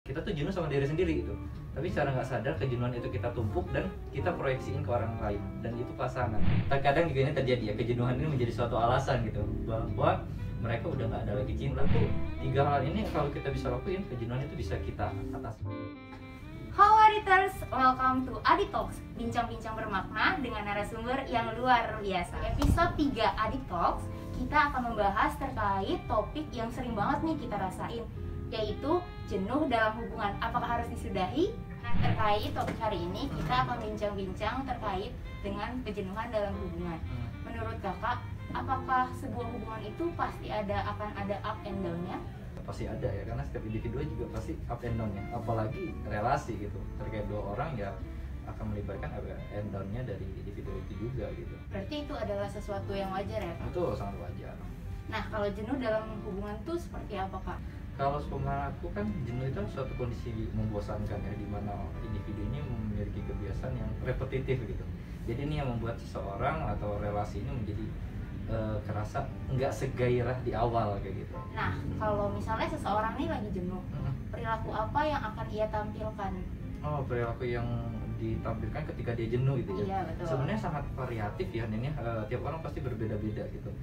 Kita tuh jenuh sama diri sendiri gitu. Tapi secara nggak sadar kejenuhan itu kita tumpuk dan kita proyeksiin ke orang lain, dan itu pasangan. Terkadang juga ini terjadi ya, kejenuhan ini menjadi suatu alasan gitu bahwa mereka udah nggak ada lagi cinta. Tuh 3 hal ini kalau kita bisa lakuin, kejenuhan itu bisa kita atasi. Halo Aditers, welcome to Adit Talks, bincang-bincang bermakna dengan narasumber yang luar biasa. Episode 3 Adit Talks, kita akan membahas terkait topik yang sering banget nih kita rasain, yaitu jenuh dalam hubungan, apakah harus disudahi? Nah, terkait topik hari ini, kita akan bincang-bincang terkait dengan kejenuhan dalam hubungan. Menurut kakak, apakah sebuah hubungan itu pasti akan ada up and down-nya? Pasti ada ya, karena setiap individu juga pasti up and down-nya, apalagi relasi gitu, terkait 2 orang ya akan melibatkan up and down-nya dari individu itu juga gitu. Berarti itu adalah sesuatu yang wajar ya Kak? Itu sangat wajar. Nah, kalau jenuh dalam hubungan tuh seperti apa Kak? Kalau sepemahaman aku kan, jenuh itu suatu kondisi membosankan ya, dimana individu ini memiliki kebiasaan yang repetitif gitu. Jadi ini yang membuat seseorang atau relasi ini menjadi kerasa nggak segairah di awal kayak gitu. Nah, kalau misalnya seseorang nih lagi jenuh, perilaku apa yang akan ia tampilkan? Oh, perilaku yang ditampilkan ketika dia jenuh gitu ya. Iya, betul. Sebenarnya sangat variatif ya, ini tiap orang pasti berbeda-beda gitu.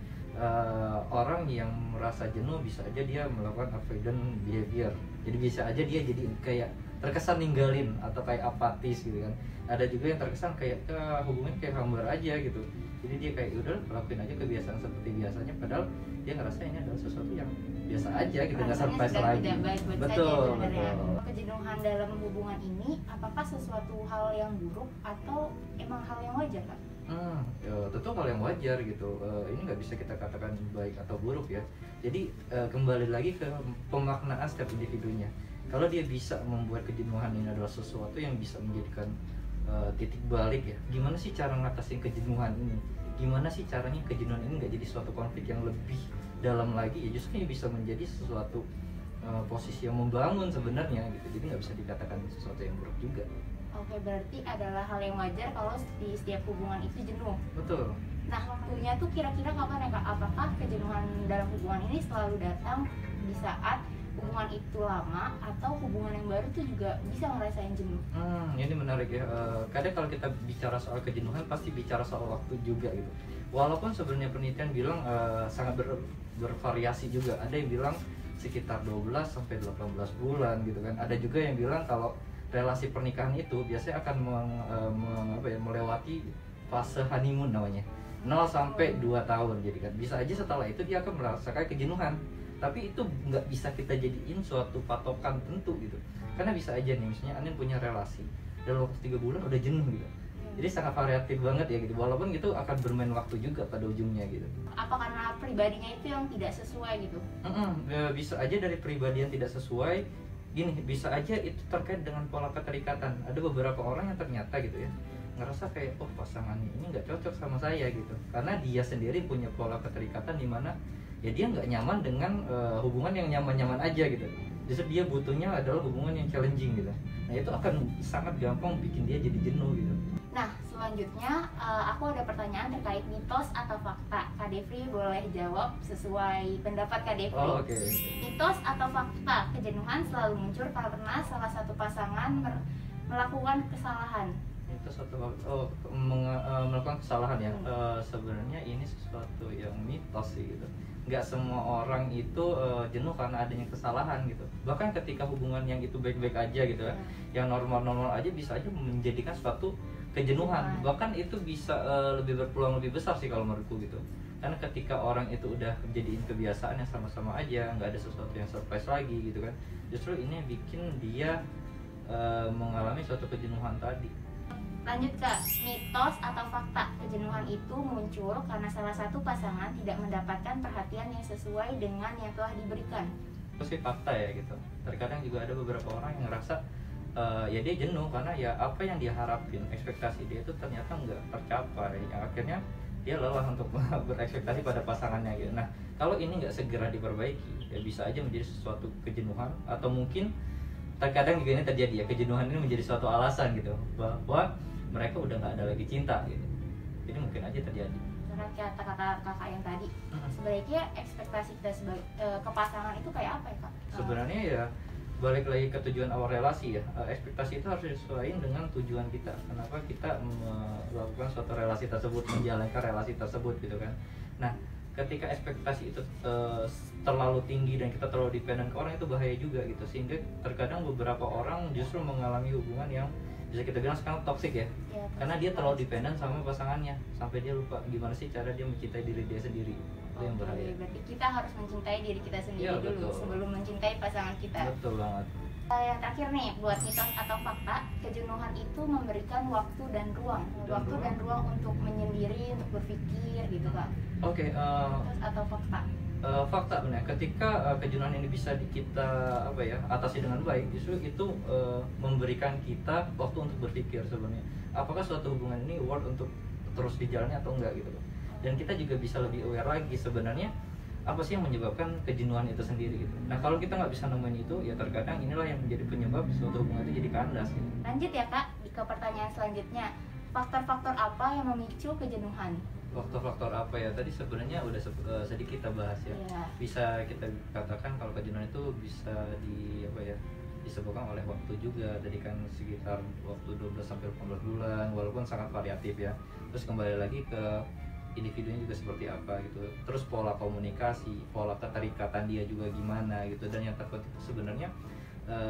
Orang yang merasa jenuh bisa aja dia melakukan avoidant behavior. Jadi bisa aja dia jadi kayak terkesan ninggalin atau kayak apatis gitu kan. Ada juga yang terkesan kayak hubungan kayak hambar aja gitu. Jadi dia kayak udah lakuin aja kebiasaan seperti biasanya, padahal dia ngerasa ini adalah sesuatu yang biasa aja gitu, nggak surprise lagi. Betul. Kejenuhan dalam hubungan ini apakah sesuatu hal yang buruk atau emang hal yang wajar Kak? Ya, tentu hal yang wajar gitu. Ini nggak bisa kita katakan baik atau buruk ya. Jadi kembali lagi ke pemaknaan setiap individunya. Kalau dia bisa membuat kejenuhan ini adalah sesuatu yang bisa menjadikan titik balik ya, gimana sih cara ngatasin kejenuhan ini, gimana sih caranya kejenuhan ini nggak jadi suatu konflik yang lebih dalam lagi ya, justru ini bisa menjadi sesuatu posisi yang membangun sebenarnya gitu. Jadi nggak bisa dikatakan sesuatu yang buruk juga. Oke, berarti adalah hal yang wajar kalau di setiap hubungan itu jenuh. Betul. Nah, waktunya tuh kira-kira kapan ya Kak? Apakah kejenuhan dalam hubungan ini selalu datang di saat hubungan itu lama, atau hubungan yang baru tuh juga bisa ngerasain jenuh? Ini menarik ya. Kadang kalau kita bicara soal kejenuhan pasti bicara soal waktu juga gitu. Walaupun sebenarnya penelitian bilang sangat bervariasi juga. Ada yang bilang sekitar 12 sampai 18 bulan gitu kan. Ada juga yang bilang kalau relasi pernikahan itu biasanya akan melewati fase honeymoon namanya, 0 sampai 2 tahun. Jadi kan bisa aja setelah itu dia akan merasakan kejenuhan. Tapi itu nggak bisa kita jadiin suatu patokan tentu gitu, karena bisa aja nih misalnya Anin punya relasi dalam waktu 3 bulan udah jenuh gitu. Jadi sangat variatif banget ya gitu, walaupun gitu akan bermain waktu juga pada ujungnya gitu. Apa karena pribadinya itu yang tidak sesuai gitu? Bisa aja dari pribadi yang tidak sesuai. Gini, bisa aja itu terkait dengan pola keterikatan. Ada beberapa orang yang ternyata gitu ya ngerasa kayak, oh pasangan ini nggak cocok sama saya gitu, karena dia sendiri punya pola keterikatan di mana ya dia nggak nyaman dengan hubungan yang nyaman-nyaman aja gitu. Justru dia butuhnya adalah hubungan yang challenging gitu. Nah itu akan sangat gampang bikin dia jadi jenuh gitu. Nah, selanjutnya aku ada pertanyaan terkait mitos atau fakta. Kak Devri boleh jawab sesuai pendapat Kak Devri. Oke. Mitos atau fakta, kejenuhan selalu muncul karena salah satu pasangan melakukan kesalahan. Mitos atau melakukan kesalahan ya. Sebenarnya ini sesuatu yang mitos sih gitu. Nggak semua orang itu jenuh karena adanya kesalahan gitu. Bahkan ketika hubungan yang itu baik-baik aja gitu ya, yang normal-normal aja bisa aja menjadikan suatu kejenuhan. Bahkan itu bisa lebih berpeluang lebih besar sih kalau menurutku gitu. Karena ketika orang itu udah menjadiin kebiasaan yang sama-sama aja, nggak ada sesuatu yang surprise lagi gitu kan, justru ini bikin dia mengalami suatu kejenuhan tadi. Lanjut Kak, mitos atau fakta, kejenuhan itu muncul karena salah satu pasangan tidak mendapatkan perhatian yang sesuai dengan yang telah diberikan. Itu sih fakta ya gitu. Terkadang juga ada beberapa orang yang ngerasa ya dia jenuh karena ya apa yang dia harapin, ekspektasi dia itu ternyata nggak tercapai, yang akhirnya dia lelah untuk berekspektasi pada pasangannya gitu. Nah kalau ini nggak segera diperbaiki ya bisa aja menjadi sesuatu kejenuhan, atau mungkin terkadang juga ini terjadi ya, kejenuhan ini menjadi suatu alasan gitu bahwa mereka udah nggak ada lagi cinta gitu. Jadi mungkin aja terjadi. Karena kata-kata kakak yang tadi, sebaiknya ekspektasi kita ke pasangan itu kayak apa ya Kak? Sebenarnya ya balik lagi ke tujuan awal relasi ya, ekspektasi itu harus disesuaikan dengan tujuan kita. Kenapa kita melakukan suatu relasi tersebut, menjalankan relasi tersebut gitu kan. Nah, ketika ekspektasi itu terlalu tinggi dan kita terlalu dependen ke orang, itu bahaya juga gitu. Sehingga terkadang beberapa orang justru mengalami hubungan yang bisa kita bilang sekarang toksik ya, karena dia terlalu dependen sama pasangannya sampai dia lupa gimana sih cara dia mencintai diri dia sendiri. Itu yang bahaya. Berarti kita harus mencintai diri kita sendiri Iya, dulu betul. sebelum mencintai pasangan kita. Betul banget. Yang terakhir nih, buat mitos atau fakta, kejenuhan itu memberikan waktu dan ruang. Waktu dan ruang untuk menyendiri, untuk berpikir gitu Kak. Oke, Mitos atau fakta? fakta benar. Ketika kejenuhan ini bisa kita atasi dengan baik, justru itu memberikan kita waktu untuk berpikir sebenarnya apakah suatu hubungan ini worth untuk terus dijalani atau enggak gitu loh. Dan kita juga bisa lebih aware lagi sebenarnya apa sih yang menyebabkan kejenuhan itu sendiri gitu. Nah, kalau kita nggak bisa nemuin itu, ya terkadang inilah yang menjadi penyebab suatu hubungan itu jadi kandas gitu. Lanjut ya Kak, ke pertanyaan selanjutnya. Faktor-faktor apa yang memicu kejenuhan? Faktor-faktor apa ya? Tadi sebenarnya udah sedikit kita bahas ya. Iya. Bisa kita katakan kalau kejenuhan itu bisa disebabkan oleh waktu juga. Tadi kan sekitar waktu 12 sampai 18 bulan, walaupun sangat variatif ya. Terus kembali lagi ke individunya juga seperti apa gitu. Terus pola komunikasi, pola keterikatan dia juga gimana gitu. Dan yang terpenting itu sebenarnya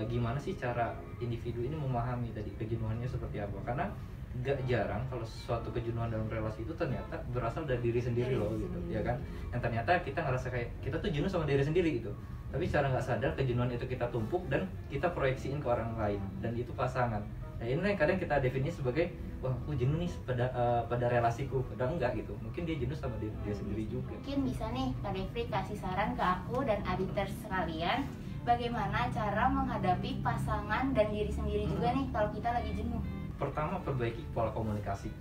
gimana sih cara individu ini memahami tadi kejenuhannya seperti apa. Karena gak jarang kalau suatu kejenuhan dalam relasi itu ternyata berasal dari diri sendiri loh gitu, ya kan. Yang ternyata kita ngerasa kayak kita tuh jenuh sama diri sendiri gitu, tapi secara nggak sadar kejenuhan itu kita tumpuk dan kita proyeksiin ke orang lain, dan itu pasangan. Nah, ini yang kadang kita definisi sebagai wah aku jenuh nih pada relasiku, padahal enggak gitu, mungkin dia jenuh sama diri dia sendiri juga. Mungkin bisa nih Kak Devri kasih saran ke aku dan auditors sekalian, bagaimana cara menghadapi pasangan dan diri sendiri juga nih kalau kita lagi jenuh. Pertama, perbaiki pola komunikasi.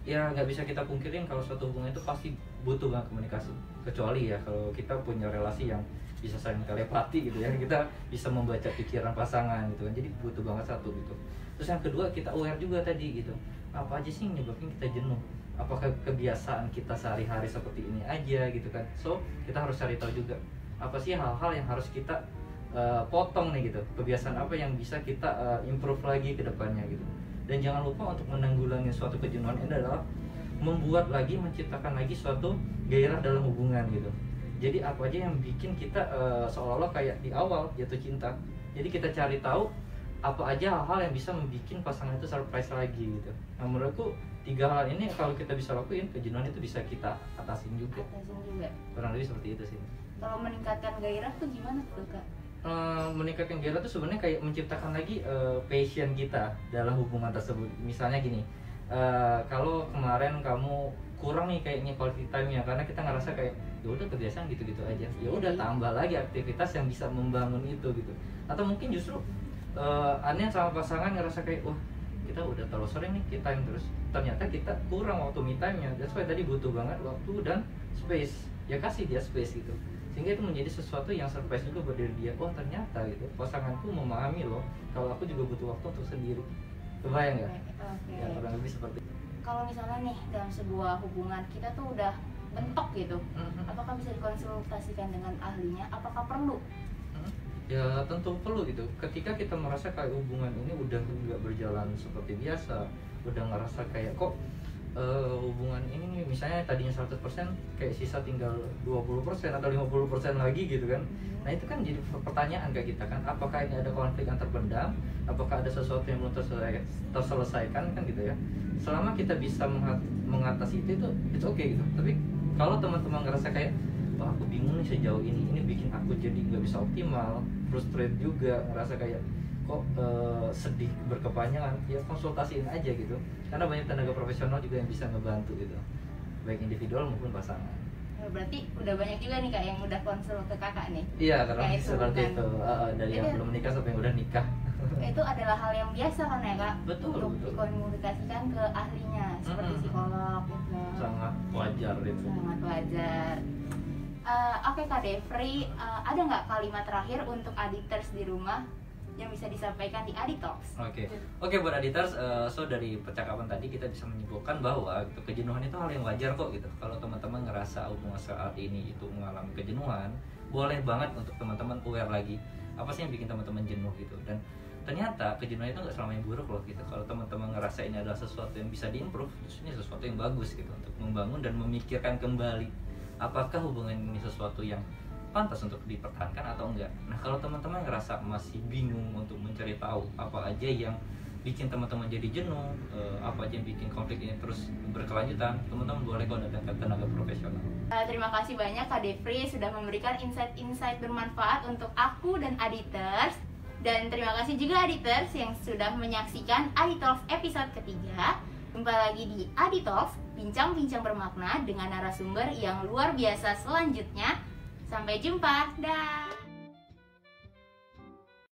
Ya nggak bisa kita pungkirin kalau suatu hubungan itu pasti butuh banget komunikasi. Kecuali ya kalau kita punya relasi yang bisa saling telepati gitu ya, kita bisa membaca pikiran pasangan gitu kan. Jadi butuh banget satu gitu. Terus yang kedua, kita aware juga tadi gitu. Apa aja sih yang nyebabin kita jenuh? Apakah kebiasaan kita sehari-hari seperti ini aja gitu kan? So kita harus cari tahu juga apa sih hal-hal yang harus kita potong nih gitu. Kebiasaan apa yang bisa kita improve lagi ke depannya gitu. Dan jangan lupa untuk menanggulangi suatu kejenuhan ini adalah menciptakan lagi suatu gairah dalam hubungan gitu. Jadi apa aja yang bikin kita seolah-olah kayak di awal jatuh cinta. Jadi kita cari tahu apa aja hal-hal yang bisa membuat pasangan itu surprise lagi gitu. Nah, menurutku 3 hal ini kalau kita bisa lakuin, kejenuhan itu bisa kita atasin juga. Kurang lebih seperti itu sih. Kalau meningkatkan gairah tuh gimana tuh Kak? Meningkatkan gairah itu sebenarnya kayak menciptakan lagi passion kita dalam hubungan tersebut. Misalnya gini, kalau kemarin kamu kurang nih kayaknya quality time-nya karena kita ngerasa kayak ya udah kebiasaan gitu-gitu aja, ya udah tambah lagi aktivitas yang bisa membangun itu gitu. Atau mungkin justru aneh sama pasangan ngerasa kayak wah kita udah terlalu sering nih kita time terus, ternyata kita kurang waktu me time-nya. That's why tadi butuh banget waktu dan space, ya kasih dia space gitu, sehingga itu menjadi sesuatu yang surprise juga buat diri dia. Oh ternyata gitu pasanganku memahami loh kalau aku juga butuh waktu untuk sendiri. Kebayang nggak? Ya kurang lebih seperti itu. Kalau misalnya nih dalam sebuah hubungan kita tuh udah bentok gitu, apakah bisa dikonsultasikan dengan ahlinya? Apakah perlu? Ya tentu perlu gitu. Ketika kita merasa kayak hubungan ini udah nggak berjalan seperti biasa, udah ngerasa kayak kok hubungan ini nih misalnya tadinya 100% kayak sisa tinggal 20% atau 50% lagi gitu kan. Nah itu kan jadi pertanyaan kayak kita kan, apakah ini ada konflik yang terpendam, apakah ada sesuatu yang belum terselesaikan kan gitu ya. Selama kita bisa mengatasi itu it's okay gitu. Tapi kalau teman-teman ngerasa kayak wah aku bingung nih sejauh ini bikin aku jadi nggak bisa optimal, frustrate juga, ngerasa kayak kok sedih berkepanjangan, ya konsultasiin aja gitu, karena banyak tenaga profesional juga yang bisa ngebantu gitu, baik individual maupun pasangan. Berarti udah banyak juga nih Kak yang udah konsul ke Kakak nih. Iya, karena seperti itu dari yang belum menikah sampai yang udah nikah. Itu adalah hal yang biasa kan ya Kak? Betul, untuk betul. dikomunikasikan ke ahlinya seperti psikolog gitu. Sangat wajar itu. Sangat wajar. Oke Kak Devri, ada nggak kalimat terakhir untuk auditors di rumah yang bisa disampaikan di Aditalks? Oke, buat auditors, so dari percakapan tadi kita bisa menyimpulkan bahwa gitu, kejenuhan itu hal yang wajar kok gitu. Kalau teman-teman ngerasa hubungan saat ini itu mengalami kejenuhan, boleh banget untuk teman-teman aware lagi apa sih yang bikin teman-teman jenuh gitu. Dan ternyata kejenuhan itu nggak selamanya buruk loh gitu. Kalau teman-teman ngerasa ini adalah sesuatu yang bisa diimprove, ini sesuatu yang bagus gitu untuk membangun dan memikirkan kembali apakah hubungan ini sesuatu yang pantas untuk dipertahankan atau enggak. Nah, kalau teman-teman ngerasa masih bingung untuk mencari tahu apa aja yang bikin teman-teman jadi jenuh, apa aja yang bikin konflik ini terus berkelanjutan, teman-teman boleh kok datang ke tenaga profesional. Terima kasih banyak Kak Devri sudah memberikan insight-insight bermanfaat untuk aku dan Aditers. Dan terima kasih juga Aditers yang sudah menyaksikan Aditalks episode ketiga. Jumpa lagi di Aditalks, bincang-bincang bermakna dengan narasumber yang luar biasa selanjutnya. Sampai jumpa, dah.